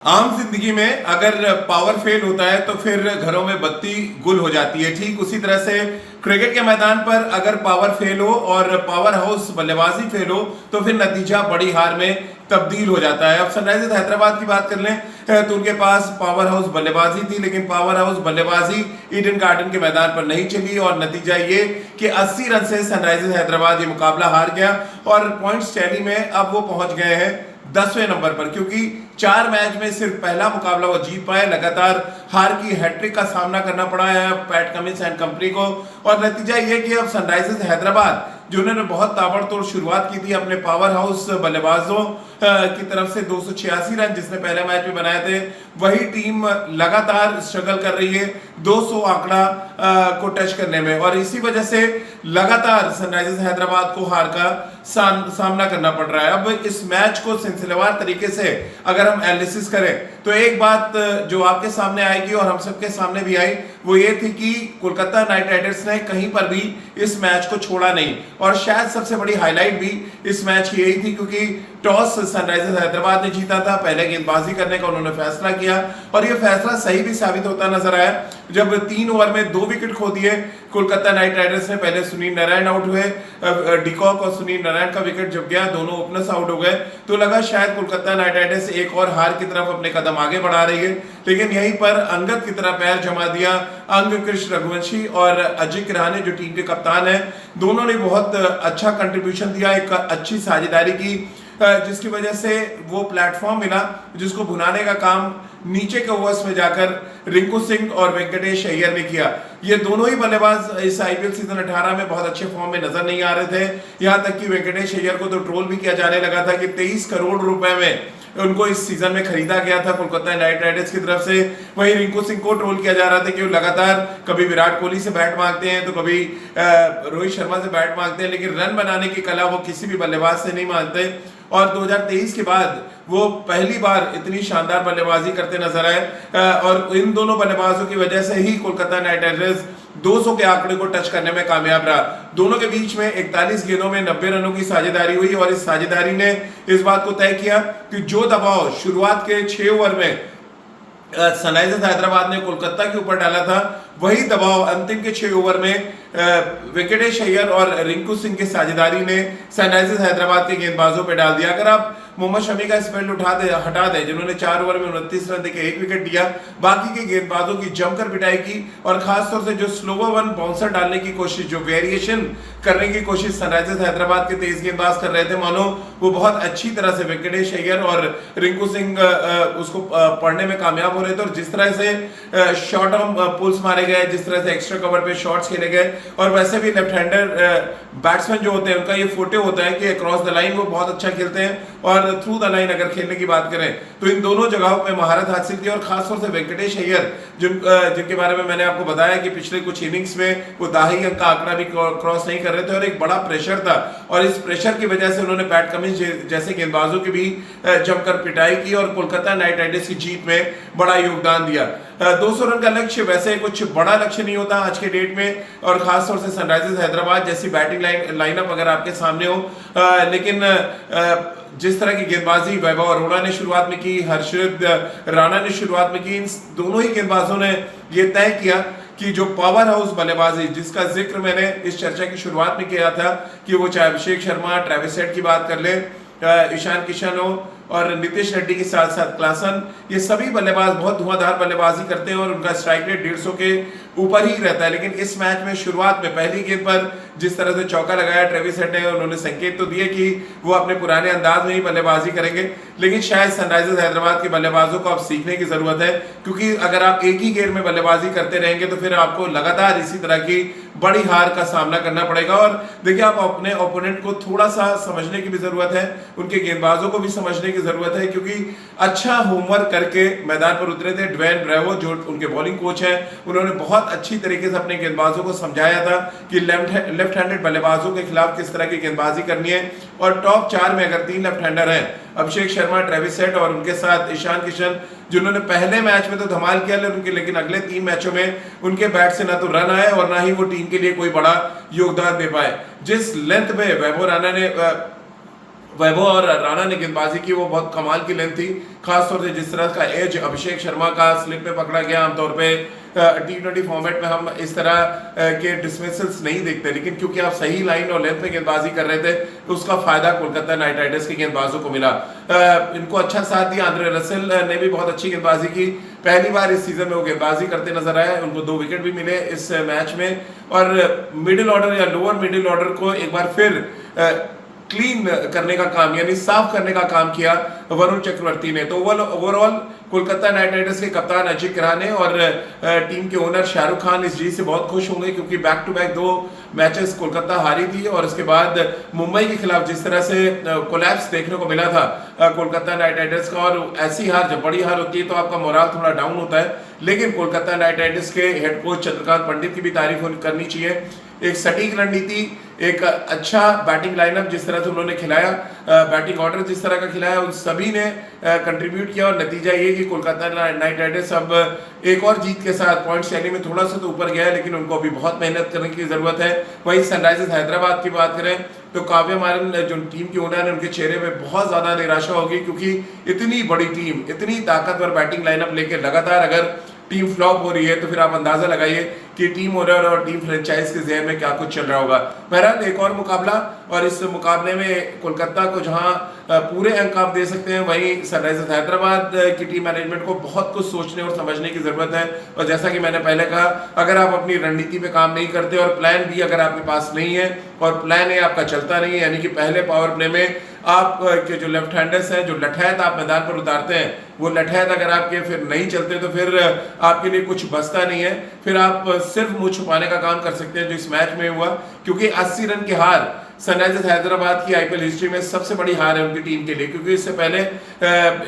आम जिंदगी में अगर पावर फेल होता है तो फिर घरों में बत्ती गुल हो जाती है। ठीक उसी तरह से क्रिकेट के मैदान पर अगर पावर फेल हो और पावर हाउस बल्लेबाजी फेल हो तो फिर नतीजा बड़ी हार में तब्दील हो जाता है। अब सनराइजर्स हैदराबाद की बात कर लें तो उनके पास पावर हाउस बल्लेबाजी थी, लेकिन पावर हाउस बल्लेबाजी ईडन गार्डन के मैदान पर नहीं चली और नतीजा ये कि 80 रन से सनराइजर्स हैदराबाद ये मुकाबला हार गया और पॉइंट्स टैली में अब वो पहुंच गए हैं 10वें नंबर पर, क्योंकि 4 मैच में सिर्फ पहला मुकाबला वो जीत पाए। लगातार हार की हैट्रिक का सामना करना पड़ा है पैट कमिंस एंड कंपनी को और नतीजा ये कि अब सनराइजर्स हैदराबाद जिन्होंने बहुत ताबड़तोड़ शुरुआत की थी अपने पावर हाउस बल्लेबाजों की तरफ से 286 रन जिसने पहले मैच में बनाए थे, वही टीम लगातार स्ट्रगल कर रही है 200 आंकड़ा को टच करने में और इसी वजह से लगातार सनराइजर्स हैदराबाद को हार का सामना करना पड़ रहा है। अब इस मैच को सिलसिलेवार तरीके से अगर हम एनालिसिस करें तो एक बात जो आपके सामने आएगी और हम सबके सामने भी आई वो ये थी कि कोलकाता नाइट राइडर्स ने कहीं पर भी इस मैच को छोड़ा नहीं और शायद सबसे बड़ी हाईलाइट भी इस मैच की यही थी क्योंकि टॉस सनराइजर्स हैदराबाद ने जीता था, पहले गेंदबाजी करने का उन्होंने फैसला किया और ये फैसला सही भी साबित होता नजर आया जब 3 ओवर में 2 विकेट खो दिए कोलकाता नाइट राइडर्स ने। पहले सुनील नारायण आउट हुए, डिकॉक और सुनील नारायण का विकेट जब गया दोनों ओपनर्स आउट हो गए तो लगा शायद कोलकाता नाइट राइडर्स एक और हार की तरफ अपने कदम आगे बढ़ा रही है, लेकिन यहीं पर अंगद की तरह पैर जमा दिया अंग कृष्ण रघुवंशी और अजय किराने जो टीम के कप्तान हैं, दोनों ने बहुत अच्छा कंट्रीब्यूशन दिया, एक अच्छी साझेदारी की जिसकी वजह से वो प्लेटफॉर्म मिला जिसको भुनाने का काम नीचे के ओवर्स में जाकर रिंकू सिंह और वेंकटेश अय्यर ने किया। ये दोनों ही बल्लेबाज इस आईपीएल सीजन 18 में बहुत अच्छे फॉर्म में नजर नहीं आ रहे थे, यहां तक कि वेंकटेश अय्यर को तो ट्रोल भी किया जाने लगा था कि 23 करोड़ रुपए में उनको इस सीजन में खरीदा गया था कोलकाता नाइट राइडर्स की तरफ से। वहीं रिंकू सिंह को ट्रोल किया जा रहा था कि वो लगातार कभी विराट कोहली से बैट मांगते हैं तो कभी रोहित शर्मा से बैट मांगते हैं, लेकिन रन बनाने की कला वो किसी भी बल्लेबाज से नहीं मानते और 2023 के बाद वो पहली बार इतनी शानदार बल्लेबाजी करते नजर आए और इन दोनों बल्लेबाजों की वजह से ही कोलकाता नाइट राइडर्स 200 के आंकड़े को टच करने में कामयाब रहा। दोनों के बीच में 41 गेंदों में 90 रनों की साझेदारी हुई और इस साझेदारी ने इस बात को तय किया कि जो दबाव शुरुआत के 6 ओवर में सनराइजर्स हैदराबाद ने कोलकाता के ऊपर डाला था वही दबाव अंतिम के 6 ओवर में वेंकटेश अय्यर और रिंकू सिंह की साझेदारी ने सनराइजर्स हैदराबाद के गेंदबाजों पे डाल दिया। अगर आप मोहम्मद शमी का स्पेल हटा दे जिन्होंने 4 ओवर में 29 रन देके 1 विकेट दिया, बाकी के गेंदबाजों की जमकर पिटाई की और खासतौर से जो स्लोवर वन बाउंसर डालने की कोशिश, जो वेरिएशन करने की कोशिश सनराइजर्स हैदराबाद के तेज गेंदबाज कर रहे थे, मानो वो बहुत अच्छी तरह से वेंकटेश अय्यर और रिंकू सिंह उसको पढ़ने में कामयाब हो रहे थे और जिस तरह से शॉर्ट ऑन पुल्स मारे गए, जिस तरह से एक्स्ट्रा कवर पे शॉट्स खेले गए और वैसे भी लेफ्ट हैंडर बैट्समैन जो होते हैं उनका ये फोटे होता है कि अक्रॉस द लाइन वो बहुत अच्छा खेलते हैं और थ्रू द लाइन अगर खेलने की बात करें तो इन दोनों जगहों पे महारत हासिल की और खासतौर से वेंकटेश अय्यर जिनके बारे में मैंने आपको बताया कि पिछले कुछ इनिंग्स में वो 10 अंक का आंकड़ा भी क्रॉस नहीं कर रहे थे और एक बड़ा प्रेशर था और इस प्रेशर की वजह से उन्होंने पैट कमिंस जैसे गेंदबाजों की भी जमकर पिटाई की और कोलकाता नाइट राइडर्स की जीत में बड़ा योगदान दिया। 200 रन का लक्ष्य वैसे कुछ बड़ा लक्ष्य नहीं होता आज के डेट में और खासतौर से सनराइजर्स हैदराबाद जैसी बैटिंग लाइनअप अगर आपके सामने हो, लेकिन जिस तरह की गेंदबाजी वैभव अरोड़ा ने शुरुआत में की, हर्षित राणा ने शुरुआत में की, इन दोनों ही गेंदबाजों ने ये तय किया कि जो पावर हाउस बल्लेबाजी जिसका जिक्र मैंने इस चर्चा की शुरुआत में किया था कि वो चाहे अभिषेक शर्मा, ट्रेविस हेड की बात कर ले, ईशान किशन हो और नीतीश रेड्डी के साथ साथ क्लासन, ये सभी बल्लेबाज बहुत धुआंधार बल्लेबाजी करते हैं और उनका स्ट्राइक रेट 150 के ऊपर ही रहता है। लेकिन इस मैच में शुरुआत में पहली गेंद पर जिस तरह से चौका लगाया ट्रेविस हेड ने, उन्होंने संकेत तो दिए कि वो अपने पुराने अंदाज में ही बल्लेबाजी करेंगे, लेकिन शायद सनराइजर्स हैदराबाद के बल्लेबाजों को अब सीखने की जरूरत है क्योंकि अगर आप एक ही गेंद में बल्लेबाजी करते रहेंगे तो फिर आपको लगातार इसी तरह की बड़ी हार का सामना करना पड़ेगा। और देखिए आप अपने ओपोनेंट को थोड़ा सा समझने की भी जरूरत है, उनके गेंदबाजों को भी समझने की जरूरत है क्योंकि अच्छा होमवर्क करके मैदान पर उतरे थे ड्वेन ब्रेवो जो उनके बॉलिंग कोच हैं, उन्होंने बहुत अच्छी तरीके से अपने गेंदबाजों को समझाया था कि लेफ्ट हैंडेड बल्लेबाजों के खिलाफ किस तरह की गेंदबाजी करनी है और टॉप 4 में अगर 3 लेफ्ट हैंडर हैं, अभिषेक शर्मा, ट्रेविस हेड और उनके साथ ईशान किशन जिन्होंने पहले मैच में तो धमाल किया लेकिन अगले 3 मैचों में उनके बैट से ना तो रन आए और ना ही वो टीम के लिए कोई बड़ा योगदान दे पाए। जिस लेंथ में वैभव राणा ने वैभव और राणा ने गेंदबाजी की, वो बहुत कमाल की लेंथ थी। खासतौर से जिस तरह का एज अभिषेक शर्मा का स्लिप में पकड़ा गया, आमतौर पे T20 फॉर्मेट में हम इस तरह के डिसमिसल्स नहीं देखते, लेकिन क्योंकि आप सही लाइन और लेंथ में गेंदबाजी कर रहे थे तो उसका फायदा कोलकाता नाइट राइडर्स के गेंदबाजों को मिला। इनको अच्छा साथ दिया। आंद्रे रसेल ने भी बहुत अच्छी गेंदबाजी की। पहली बार इस सीजन में वो गेंदबाजी करते नजर आए, उनको 2 विकेट भी मिले इस मैच में। और मिडिल ऑर्डर या लोअर मिडिल ऑर्डर को एक बार फिर क्लीन करने का काम, यानी साफ करने का काम किया वरुण चक्रवर्ती ने। तो ओवरऑल कोलकाता नाइट राइडर्स के कप्तान अजिंक्य रहाणे और टीम के ओनर शाहरुख खान इस जीत से बहुत खुश होंगे, क्योंकि back to back 2 matches Kolkata हारी थी और उसके बाद मुंबई के खिलाफ जिस तरह से कोलैप्स देखने को मिला था कोलकाता नाइट राइडर्स का, और ऐसी हार, जब बड़ी हार होती है तो आपका मोराल थोड़ा डाउन होता है। लेकिन कोलकाता नाइट राइडर्स के हेड कोच चंद्रकांत पंडित की भी तारीफ करनी चाहिए। एक सटीक रणनीति, एक अच्छा बैटिंग लाइनअप जिस तरह से उन्होंने खिलाया, बैटिंग ऑर्डर जिस तरह का खिलाया, उन सभी ने कंट्रीब्यूट किया। और नतीजा ये कि कोलकाता नाइट राइडर्स अब एक और जीत के साथ पॉइंट शैली में थोड़ा सा तो ऊपर गया है, लेकिन उनको अभी बहुत मेहनत करने की जरूरत है। वहीं सनराइजर्स हैदराबाद की बात करें तो काव्या मारन जो टीम की ओनर है, उनके चेहरे पे बहुत ज्यादा निराशा होगी, क्योंकि इतनी बड़ी टीम, इतनी ताकतवर बैटिंग लाइनअप लेकर लगातार अगर टीम फ्लॉप हो रही है तो फिर आप अंदाजा लगाइए कि टीम ओनर और टीम फ्रेंचाइज के जहन में क्या कुछ चल रहा होगा। बहरहाल एक और मुकाबला, और इस मुकाबले में कोलकाता को जहां पूरे अंक आप दे सकते हैं, वहीं सनराइजर्स हैदराबाद की टीम मैनेजमेंट को बहुत कुछ सोचने और समझने की जरूरत है। और जैसा कि मैंने पहले कहा, अगर आप अपनी रणनीति पे काम नहीं करते और प्लान भी अगर आपके पास नहीं है और प्लान ए आपका चलता नहीं है, यानी कि पहले पावर प्ले में आप के जो लेफ्ट हैंडर्स हैं, जो लठैत आप मैदान पर उतारते हैं, वो लठैत अगर आपके फिर नहीं चलते तो फिर आपके लिए कुछ बचता नहीं है। फिर आप सिर्फ मुंह छुपाने का काम कर सकते हैं, जो इस मैच में हुआ। क्योंकि 80 रन की हार सनराइजर्स हैदराबाद की आईपीएल हिस्ट्री में सबसे बड़ी हार है उनकी टीम के लिए, क्योंकि इससे पहले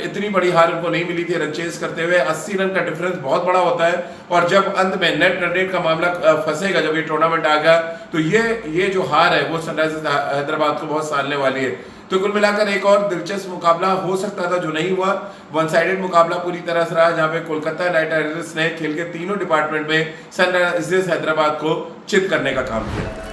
इतनी बड़ी हार उनको नहीं मिली थी रन चेज करते हुए। 80 रन का डिफरेंस बहुत बड़ा होता है, और जब अंत में नेट रन रेट का मामला फंसेगा, जब ये टूर्नामेंट आ गया, तो ये जो हार है वो सनराइजर्स हैदराबाद को बहुत सालने वाली है। तो कुल मिलाकर एक और दिलचस्प मुकाबला हो सकता था, जो नहीं हुआ। वन साइडेड मुकाबला पूरी तरह से रहा, जहां पे कोलकाता नाइट राइडर्स ने खेल के तीनों डिपार्टमेंट में सनराइजर्स हैदराबाद को चित करने का काम किया।